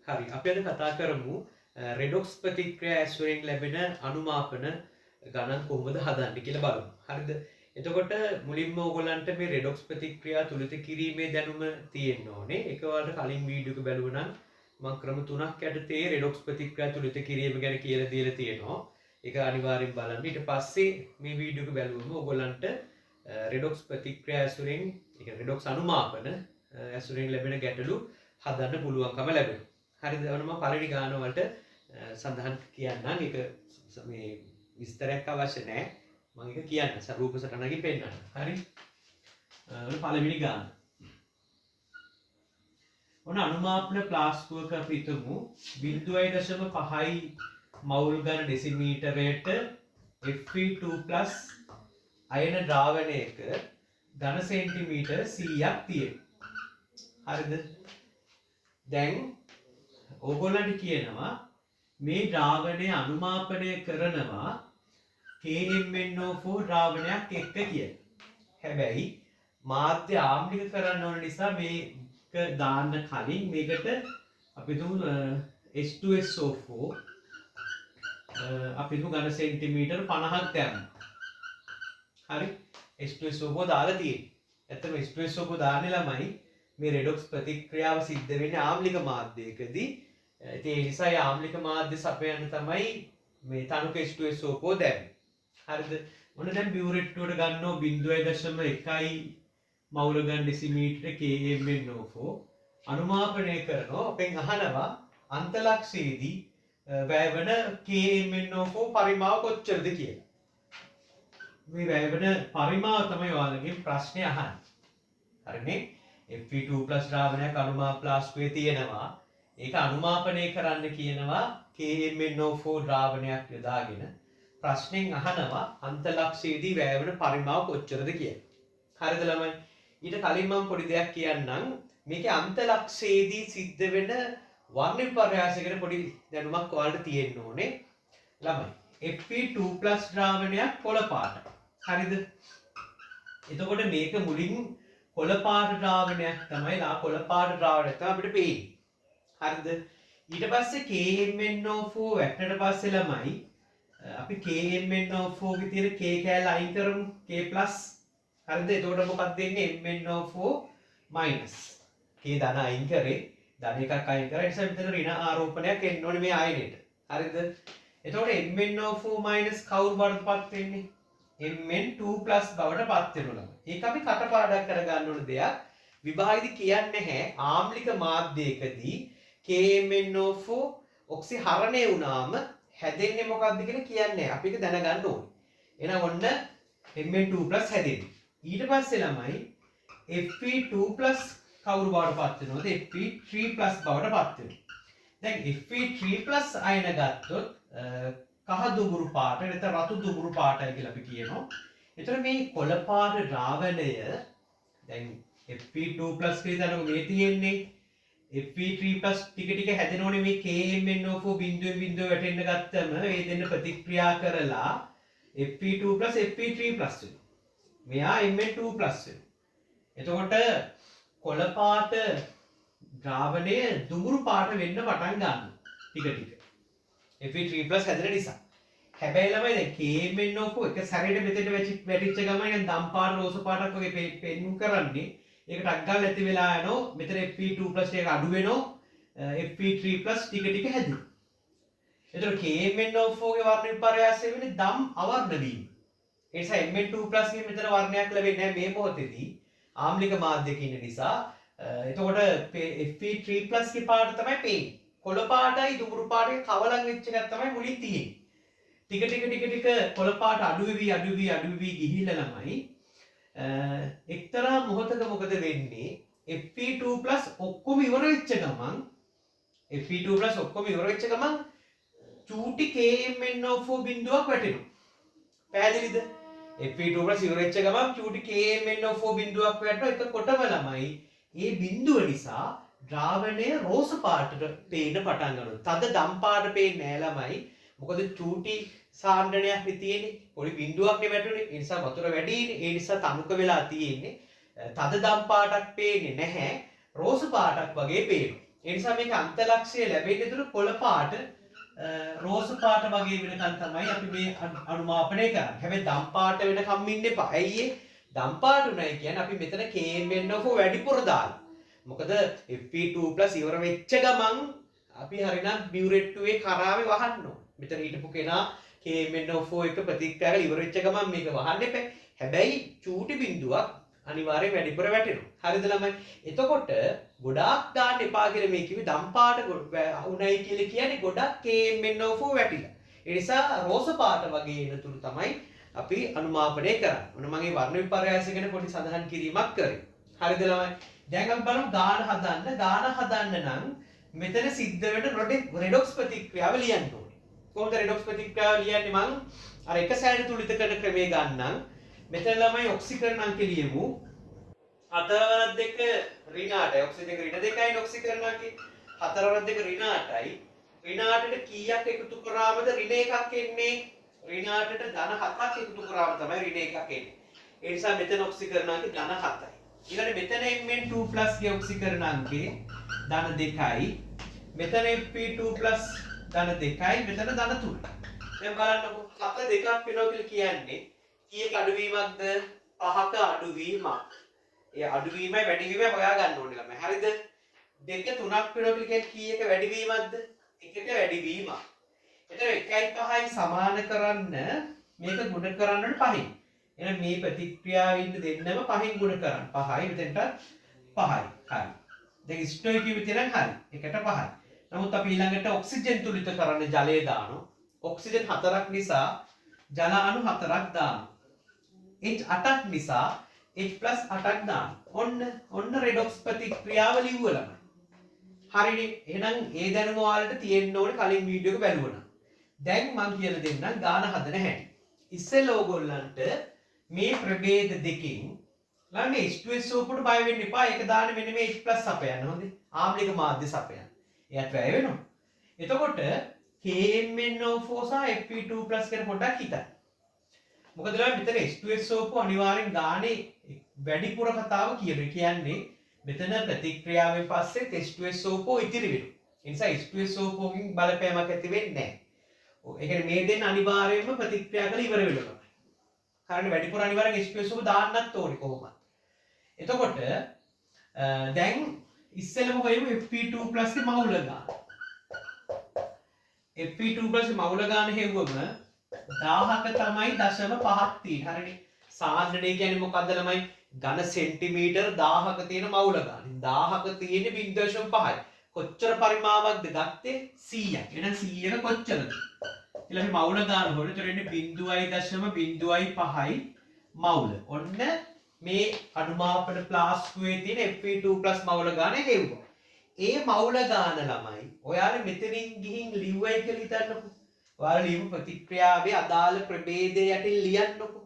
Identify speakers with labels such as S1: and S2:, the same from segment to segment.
S1: හරි අපි අද කතා කරමු රෙඩොක්ස් ප්‍රතික්‍රියා ඇසුරෙන් ලැබෙන අනුමාපන ගණන් කොහොමද හදන්නේ කියලා බලමු. හරිද? එතකොට මුලින්ම ඕගොල්ලන්ට මේ රෙඩොක්ස් ප්‍රතික්‍රියා තුලිත කිරීමේ දැනුම තියෙන්න ඕනේ. එකවරට කලින් වීඩියෝ එක බැලුවා නම් මම ක්‍රම තුනක් යටතේ රෙඩොක්ස් ප්‍රතික්‍රියා තුලිත කිරීම ගැන කියලා දීලා තියෙනවා. ඒක අනිවාර්යෙන් බලන්න. ඊට පස්සේ මේ වීඩියෝ එක බැලුවම ඕගොල්ලන්ට රෙඩොක්ස් ප්‍රතික්‍රියා ඇසුරෙන්, ඒ කියන්නේ රෙඩොක්ස් අනුමාපන ඇසුරෙන් ලැබෙන ගැටලු හදන්න පුළුවන්කම ලැබෙනවා. හරිද? ඔන්න මම පළවෙනි ගාන වලට සඳහන් කියන්නම්. ඒක මේ විස්තරයක් අවශ්‍ය නැහැ. මම ඒක කියන්න සරූප සටනකින් පෙන්නන්න. හරි? ඔන්න පළවෙනි ගාන. ඔන්න අනුමාපන ප්ලාස්කුවක අපි හිතමු 0.5යි මවුල් ඝන ඩෙසිමීටරයට Fe2+ අයන ද්‍රාවණයක ඝන සෙන්ටිමීටර් 100ක් තියෙනවා. හරිද? දැන් ඕගොල්ලන්ට කියනවා මේ ද්‍රාවණය අනුමාපනය කරනවා KMnO4 ද්‍රාවණයක් එක්ක කියලා. හැබැයි මාධ්‍ය ආම්ලික කරන්න ඕන නිසා මේක දාන්න කලින් මේකට අපි දුමු H2SO4 අපි දුමු ඝන සෙන්ටිමීටර් 50ක් දැම්මා. හරි? H2SO4 දාලා තියෙන්නේ. ඇත්තටම H2SO4 දාන්නේ ළමයි මේ රෙඩොක්ස් ප්‍රතික්‍රියාව සිද්ධ වෙන්නේ ආම්ලික මාධ්‍යයකදී. ඒ නිසා ආම්ලික මාධ්‍ය සපයන්න තමයි මේ තනුක H2SO4 දැම්මේ. හරිද? මොන දැන් බියුරෙට්ටුවට ගන්නව 0.1යි මවුල ඝන ඩෙසිමීටර KMnO4 අනුමාපනය කරනවා. අපෙන් අහනවා අන්තලක්ෂයේදී වැයවන KMnO4 පරිමාව කොච්චරද කියලා. මේ වැයවන පරිමාව තමයි ඔයාලගේ ප්‍රශ්නේ අහන්නේ. හරිනේ? Fe2+ ද්‍රාවණයක් අනුමාප ප්ලාස්කුවේ තියෙනවා. ඒක අනුමාපනය කරන්න කියනවා KMnO4 ද්‍රාවණයක් යොදාගෙන. ප්‍රශ්නෙන් අහනවා අන්තලක්ෂයේදී වැයවන පරිමාව කොච්චරද කියලා. හරිද ළමයි? ඊට කලින් මම පොඩි දෙයක් කියන්නම්. මේකේ අන්තලක්ෂයේදී සිද්ධ වෙන වර්ණ විපර්යාසය ගැන පොඩි දැනුමක් ඔයාලට තියෙන්න ඕනේ. ළමයි Fe2+ ද්‍රාවණයක් කොළ පාටයි. හරිද? එතකොට මේක මුලින් කොළ පාට ද්‍රාවණයක් තමයි කොළ පාට ද්‍රාවණයක් තමයි අපිට පේන්නේ. හරිද? ඊට පස්සේ KMnO4 වැටෙනට පස්සේ ළමයි අපි KMnO4 ගේ තියෙන K කෑල්ල අයින් කරමු. K+. හරිද? එතකොට මොකක්ද වෙන්නේ? MnO4-. K ධන අයින් කරේ. ධන එකක් අයින් කරා. ඒ නිසා මෙතන ඍණ ආරෝපණයක් එන්න ඕනේ මේ ආයනයට. හරිද? එතකොට MnO4- කවුරු බවටපත් වෙන්නේ? Mn2+ බවට පත් වෙනවා. ඒක අපි කටපාඩම් කරගන්න ඕන දෙයක්. විභාගෙදි කියන්නේ නැහැ ආම්ලික මාධ්‍යයකදී KMnO4 ඔක්සි හරණය වුණාම හැදෙන්නේ මොකක්ද කියලා කියන්නේ. අපි ඒක දැනගන්න ඕනේ. එහෙනම් ඔන්න Mn2+ හැදෙන්නේ. ඊට පස්සේ ළමයි Fe2+ කවුරු බවට පත් වෙනවද? Fe3+ බවට පත් වෙනවා. දැන් Fe3+ අයන ගත්තොත් කහ දුඹුරු පාට නැත්නම් රතු දුඹුරු පාටයි කියලා අපි කියනවා. ඒතර මේ කොළ පාට ද්‍රාවණය දැන් Fe2+ කියලා මේ තියෙන්නේ Fe3+ ටික ටික හැදෙනෝනේ මේ KMnO4 බිඳුවෙන් බිඳුව වැටෙන්න ගත්තම මේ දෙන්න ප්‍රතික්‍රියා කරලා Fe2+ Fe3+ වෙනවා. මෙයා Mn2+ වෙනවා. එතකොට කොළ පාට ද්‍රාවණය දුඹුරු පාට වෙන්න පටන් ගන්නවා ටික ටික. Fe3+ හැදෙන නිසා. හැබැයි ළමයි දැන් KMnO4 එක සැරේට මෙතෙන්ට වැටිච්ච ගමන් දැන් දම් පාට රෝස පාටක් වගේ පෙන්නුම් කරන්නේ. ඒක ටක් ගාලා නැති වෙලා යනවා. මෙතන Fe2+ එක අඩු වෙනවා. Fe3+ ටික ටික හැදෙනවා. එතකොට KMnO4 ගේ වර්ණ විපර්යාසය වෙන්නේ දම් අවර්ණ වීම. ඒ නිසා Mn2+ ගේ මෙතන වර්ණයක් ලැබෙන්නේ නැහැ මේ මොහොතේදී. ආම්ලික මාධ්‍යක ඉන්න නිසා. එතකොට Fe3+ ගේ පාට තමයි පේන්නේ. කොළ පාටයි දුඹුරු පාටයි කවලම් වෙච්ච එකක් තමයි මුලින් තියෙන්නේ. ටික ටික කොළ පාට අඩු වෙවි ගිහිල්ලා ළමයි එක්තරා මොහොතක මොකද වෙන්නේ? Fe2+ ඔක්කොම ඉවර වෙච්ච ගමන් චූටි KMnO4 බිඳුවක් වැටෙනවා. පැහැදිලිද? Fe2+ ඉවර වෙච්ච ගමන් චූටි KMnO4 බිඳුවක් වැටෙනවා. එතකොටම ළමයි මේ බිඳුව නිසා ද්‍රාවණය රෝස පාටට පේන්න පටන් ගන්නවා. තද දම් පාට පේන්නේ නැහැ ළමයි. මොකද චූටි සාන්ද්‍රණයක් තියෙන්නේ. පොඩි බිඳුවක් නේ වැටුනේ. ඒ නිසා වතුර වැඩිනේ. ඒ නිසා තනුක වෙලා තියෙන්නේ. තද දම් පාටක් පේන්නේ නැහැ. රෝස පාටක් වගේ පේනවා. ඒ නිසා මේක අන්තලක්ෂය ලැබෙන්නේ ඒතර කොළ පාට රෝස පාට වගේ වෙනකන් තමයි අපි මේ අනුමාපනය කරන්නේ. හැබැයි දම් පාට වෙනකම් ඉන්න එපා. ඇයි ඒ? දම් පාට උනායි කියන්නේ අපි මෙතන KMNO4 වැඩිපුර දාලා. මොකද Fe2+ ඉවර වෙච්ච ගමන් අපි හරිනම් බියුරෙට්ටුවේ කරාවේ වහන්න ඕන. මෙතන හිටපු කෙනා KMNO4 එක ප්‍රතික්‍රියා කරලා ඉවර වෙච්ච ගමන් මේක වහන්න එපා. හැබැයි චූටි බිඳුවක් අනිවාර්යෙන් වැඩිපුර වැටෙනවා. හරිද ළමයි? එතකොට ගොඩාක් දාන්න එපා කියලා මේ කිව්වේ දම් පාට උණයි කියලා කියන්නේ ගොඩක් KMNO4 වැටිලා. ඒ නිසා රෝස පාට වගේ එන තුරු තමයි අපි අනුමාපනය කරන්නේ. මොන මගේ වර්ණ විපර්යාසය ගැන පොඩි සඳහන් කිරීමක් කරේ. හරිද ළමයි? දැන් අපි බලමු ගාන හදන්න. ගාන හදන්න නම් මෙතන සිද්ධ වෙන රෙඩොක්ස් ප්‍රතික්‍රියාව ලියන්න ඕනේ. කොහොමද රෙඩොක්ස් ප්‍රතික්‍රියාව ලියන්නේ? මම අර එක සැරේ තුලිත කරන ක්‍රමේ ගන්නම්. මෙතන ළමයි ඔක්සිකරණ අංක ලියමු. 4 ඍණ 8යි. ඔක්සිජන් ඍණ 2යි ඔක්සිකරණ අංකේ. 4 ඍණ 8යි. ඍණ 8ට කීයක් එකතු කරාමද ඍණ එකක් එන්නේ? ඍණ 8ට ධන 7ක් එකතු කරාම තමයි ඍණ එකක් එන්නේ. ඒ නිසා මෙතන ඔක්සිකරණ අංකේ ධන 7යි. ඊළඟට මෙතන Mn2+ ගේ ඔක්සිකරණ අංකේ ධන 2යි. මෙතන Fe2+ ධන 2යි. මෙතන ධන 3යි. දැන් බලන්නකො 7 2ක් වෙනවා කියලා කියන්නේ කීයක අඩුවීමක්ද? 5ක අඩුවීමක්. ඒ අඩුවීමයි වැඩිවීමයි හොයා ගන්න ඕනේ ළමයි. හරිද? 2 3ක් වෙනවා කියලා කියන්නේ කීයක වැඩිවීමක්ද? 1ක වැඩිවීමක්. එතන 1යි 5යි සමාන කරන්න මේක ගුණ කරන්න ඕනේ 5යි. එහෙනම් මේ ප්‍රතික්‍රියාවින් දෙන්නම 5න් ගුණ කරන්න. 5යි මෙතෙන්ට 5යි. හරි. දැන් ස්ටොයිකියුමිති නම් හරි. 1ට 5යි. නමුත් අපි ඊළඟට ඔක්සිජන් තුලිත කරන්න ජලය දානවා. ඔක්සිජන් 4ක් නිසා ජල අණු 4ක් දානවා. H8ක් නිසා H+8ක් දාන්න. ඔන්න රෙඩොක්ස් ප්‍රතික්‍රියාව ලිව්වලම. හරිනේ. එහෙනම් ඒ දැනුම ඔයාලට තියෙන්න ඕනේ කලින් වීඩියෝ එක බලුවනම්. දැන් මම කියලා දෙන්නම් ගාන හදන හැටි. ඉස්සෙල්ලා ඕගොල්ලන්ට මේ ප්‍රභේද දෙකෙන් ළඟ H2SO4 ට බය වෙන්න එපා. ඒක දාන්න මෙන්න මේ H+ සපයන්න. හොඳේ. ආම්ලික මාධ්‍ය සපයන්න. එයාට වැය වෙනවා. එතකොට KMNO4 සහ Fe2+ ගැන පොඩ්ඩක් හිතන්න. මොකද මෙතන H2SO4 අනිවාර්යෙන් ගානේ වැඩිපුර කතාව කියන්නේ මෙතන ප්‍රතික්‍රියාවෙන් පස්සේ H2SO4 ඉතිරි වෙනවා. ඒ නිසා H2SO4 කින් බලපෑමක් ඇති වෙන්නේ නැහැ. ඒ කියන්නේ මේ දෙන්න අනිවාර්යයෙන්ම ප්‍රතික්‍රියා කරලා ඉවර වෙනවා. කාරණේ වැඩිපුර අනිවාර්යෙන් H2SO4 දාන්නත් ඕනේ කොහොමද? එතකොට දැන් ඉස්සෙල්ලම හොයමු Fe2+ ගේ මවුල ගාන. Fe2+ මවුල ගාන හෙව්වම 1000ක තමයි 0.5ක් තියෙන්නේ. හරිනේ. සාන්ද්‍රණය කියන්නේ මොකද්ද ළමයි? ඝන සෙන්ටිමීටර් 1000ක තියෙන මවුල ගාන. 1000ක තියෙන්නේ 0.5යි. කොච්චර පරිමාවක්ද ගත්තේ? 100ක්. එහෙනම් 100ක කොච්චරද? ඊළඟ අපි මවුල ගාන හොයන. ඒතර එන්නේ 0.5යි මවුල. ඔන්න මේ අනුමාපන ප්ලාස්ටුවේ තියෙන Fe2+ මවුල ගාන හෙව්වා. ඒ මවුල ගාන ළමයි ඔයාලා මෙතනින් ගිහින් ලිව්වයි කියලා හිතන්නකෝ. ඔයාලා ලියපු ප්‍රතික්‍රියාවේ අදාළ ප්‍රභේදය යටින් ලියන්නකෝ.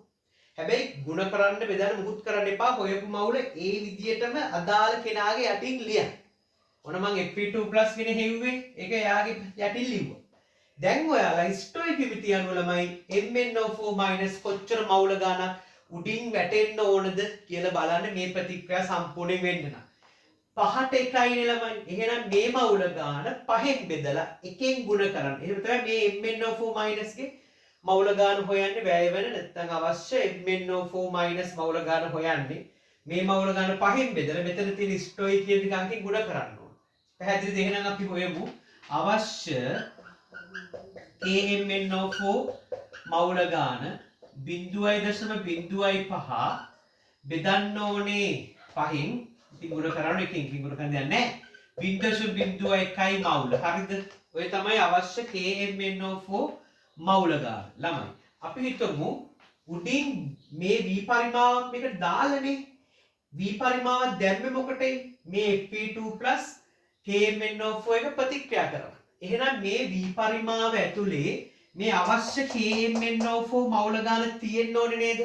S1: හැබැයි ಗುಣ කරන්න බෙදන්න මුකුත් කරන්න එපා. හොයපු මවුල ඒ විදියටම අදාළ කෙනාගේ යටින් ලියන්න. ඔන්න මම Fe2+ ගෙන හෙව්වේ. ඒක එයාගේ යටින් ලිව්වා. දැන් ඔයාලා ස්ටොයිකියුමිති අනුව ළමයි MnO4- කොච්චර මවුල ගානක් උඩින් වැටෙන්න ඕනද කියලා බලන්න මේ ප්‍රතික්‍රියා සම්පූර්ණ වෙන්න නම්. 5ට 1යිනේ ළමයි. එහෙනම් මේ මවුල ගාන 5න් බෙදලා 1න් ගුණ කරන්න. එහෙම තමයි මේ MnO4- ගේ මවුල ගාන හොයන්නේ වැය වෙන නැත්නම් අවශ්‍ය MnO4- මවුල ගාන හොයන්නේ මේ මවුල ගාන 5න් බෙදලා මෙතන තියෙන ස්ටොයිකියුමිති අංකෙන් ගුණ කරන්න ඕන. පැහැදිලිද? එහෙනම් අපි හොයමු අවශ්‍ය KMnO4 මවුල ගාන 0.05 බෙදන්න ඕනේ 5න්. ඉතින් ගුණ කරන්න එකකින් ගුණ කරන්න දෙයක් නැහැ. 0.01යි මවුල. හරිද? ඔය තමයි අවශ්‍ය KMnO4 මවුල ගාන. ළමයි අපි හිතමු උඩින් මේ v පරිමාවක් මේකට දාලානේ. v පරිමාවක් දැම්මේ මොකටද? මේ Fe2+ KMnO4 එක ප්‍රතික්‍රියා කරනවා. එහෙනම් මේ v පරිමාව ඇතුලේ මේ අවශ්‍ය KMnO4 මවුල ගාන තියෙන්න ඕනේ නේද?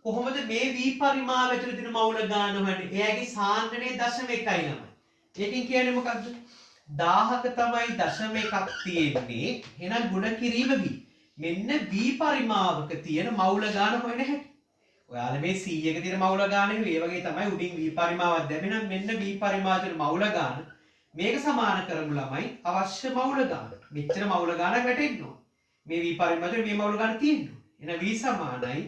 S1: කොහොමද මේ v පරිමාව ඇතුලේ තියෙන මවුල ගාන හොයන්නේ? එයාගේ සාන්ද්‍රණය 0.1යි ළමයි. ඒකෙන් කියන්නේ මොකද්ද? 1000ක තමයි 0.1ක් තියෙන්නේ. එහෙනම් ගුණ කිරීම v. මෙන්න v පරිමාවක තියෙන මවුල ගාන හොයන හැටි. ඔයාලා මේ 100ක තියෙන මවුල ගාන ඒ වගේ තමයි උඩින් v පරිමාවක් දැම්මේ නම් මෙන්න v පරිමාව තියෙන මවුල ගාන මේක සමාන කරමු ළමයි අවශ්‍ය මවුල ගාන. මෙච්චර මවුල ගානක් වැටෙන්න ඕන. මේ v පරිමාත්‍රයේ මේ මවුල ගාන තියෙන්න ඕන. එහෙනම් v සමානයි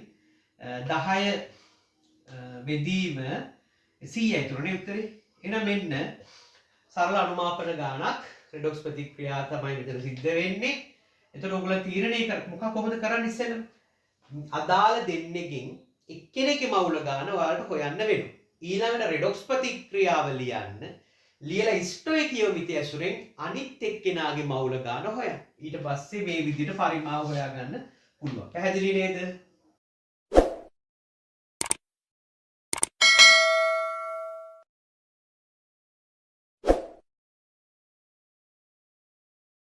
S1: 10 බෙදීම 100යි තුරනේ උත්තරේ. එහෙනම් මෙන්න සරල අනුමාපන ගානක් රෙඩොක්ස් ප්‍රතික්‍රියා තමයි මෙතන සිද්ධ වෙන්නේ. එතකොට ඔයගොල්ලෝ තීරණය කර මොකක් කොහොමද කරන්නේ ඉස්සෙල්ලා? අදාළ දෙන්නෙකින් එක්කෙනෙක්ගේ මවුල ගාන ඔයාලට හොයන්න වෙනවා. ඊළඟට රෙඩොක්ස් ප්‍රතික්‍රියාව ලියන්න. ලියලා ස්ටොයිකියෝ මිති ඇසුරෙන් අනිත් එක්කෙනාගේ මවුල ගාන හොයන්න. ඊට පස්සේ මේ විදිහට පරිමාව හොයාගන්න පුළුවන්. පැහැදිලි නේද?